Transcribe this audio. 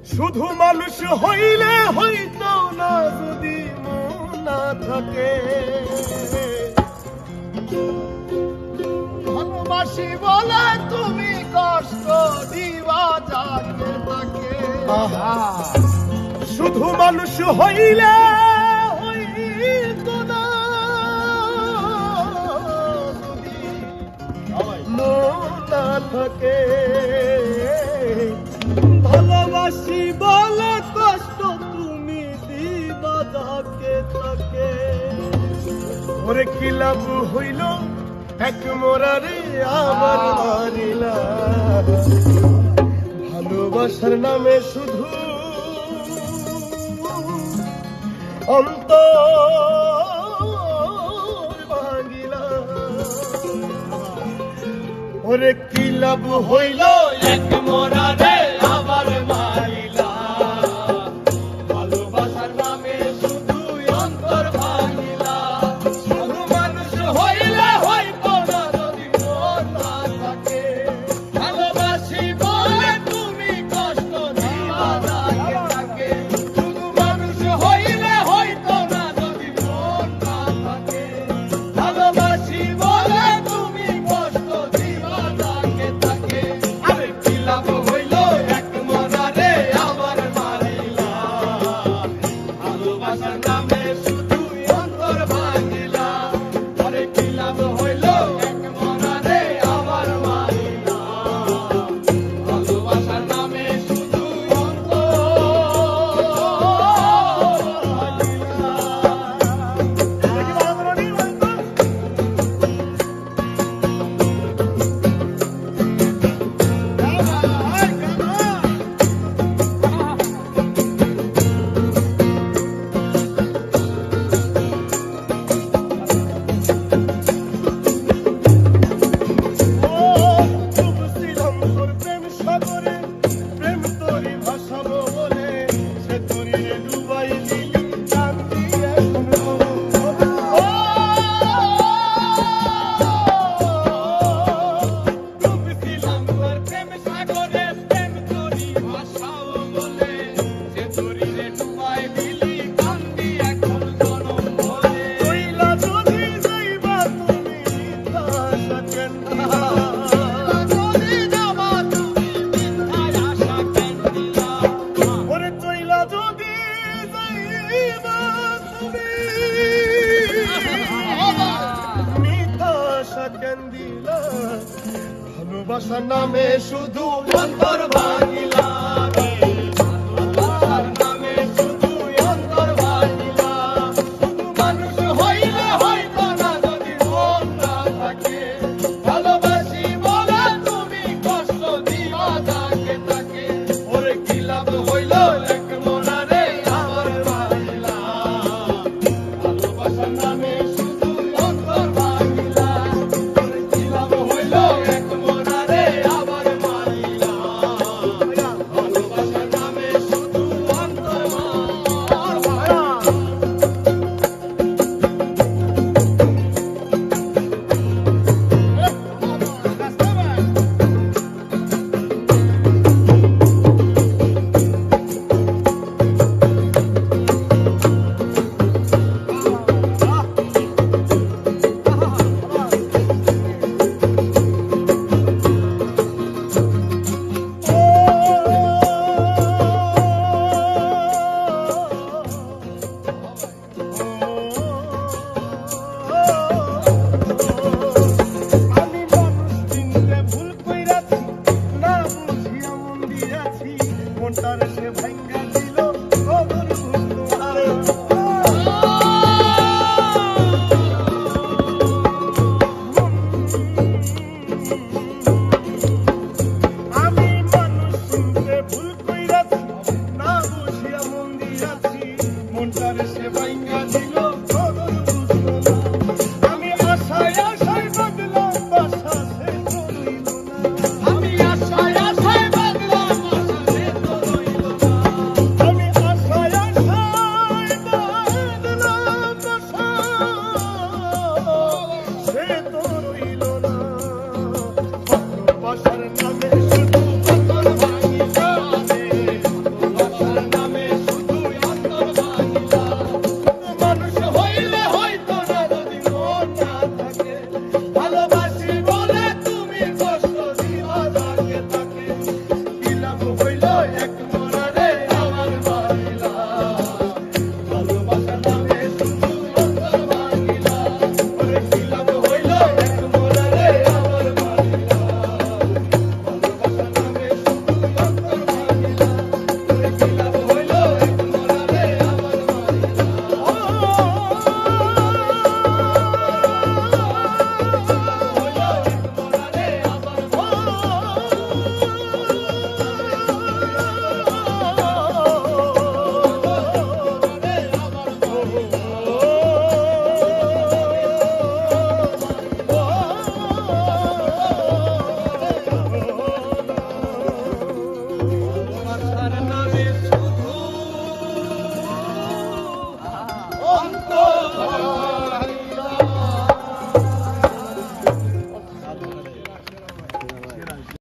শুধু মানুষ হইলে হইতো না যদি মন না থাকে। ভালোবাসি বলে তুমি কষ্ট দিবা যাকে তাকে। শুধু মানুষ হইলে হইতো না যদি মন না থাকে। ভালোবাসি বলে কষ্ট তুমি দিবা যাকে তাকে। ওরে কি লাভ হইল এক মোরারে আমার মারিলা। ভালোবাসার নামে শুধু অন্তর ভাঙিলা। ওরে কি লাভ হইল এক মোরারে আমার মারিলা। ভালোবাসার নামে শুধু অন্তর ভাঙিলা। শুধু মানুষ হইলে হইতো না যদি মন না থাকে। ভালোবাসি বলে তুমি কষ্ট দিবা যাকে তাকে। শুধু মানুষ হইলে হইতো না যদি মন না থাকে। ভালোবাসি বলে তুমি কষ্ট দিবা যাকে তাকে। আরে কি লাভ হইল এক মরারে আমার মারিলা। ভালোবাসার নামে শুধু অন্তর ভাঙিলা। আরে কি লাভ হইল এক মরারে আমার মারিলা। ভালোবাসার নামে শুধু অন্তর ভালোবাসার নামে শুধু অন্তর ভাঙিলা। ভালোবাসার নামে শুধু অন্তর ভাঙিলা। শুধু মানুষ হইলে হইতো না যদি মন না থাকে। ভালোবাসি বলে তুমি কষ্ট দিবা যাকে তাকে। ওরে কি লাভ হইল এক মরারে আমার মারিলা। ভালোবাসার নামে শুধু অন্তর ভাঙিলা। ওরে কি লাভ হইল এক মরারে আমার মারিলা। ভালোবাসার নামে শুধু অন্তর ভাঙিলা। আমি মানুষ চিনতে ভুল কইরাছি, না বুঝিয়া মন দিয়াছি। মনটারে সে ভাঙ্গা দিল কবর বুঝলো আরে। আমি মানুষ চিনতে ভুল কইরাছি, না বুঝিয়া মন দিয়াছি। মনটারে সে ভাঙ্গা দিল কবর বুঝলো না। আমি আশায় আশায় বাঁধলাম বাসা সে তো রইল না। আমি আশায় আশায় বাঁধলাম বাসা সে তো রইল না। আমি আশায় আশায় বাঁধলাম বাসা সে তো রইল না। ভালোবাসার নামে শুধু অন্তর ভাঙিলা রে। এক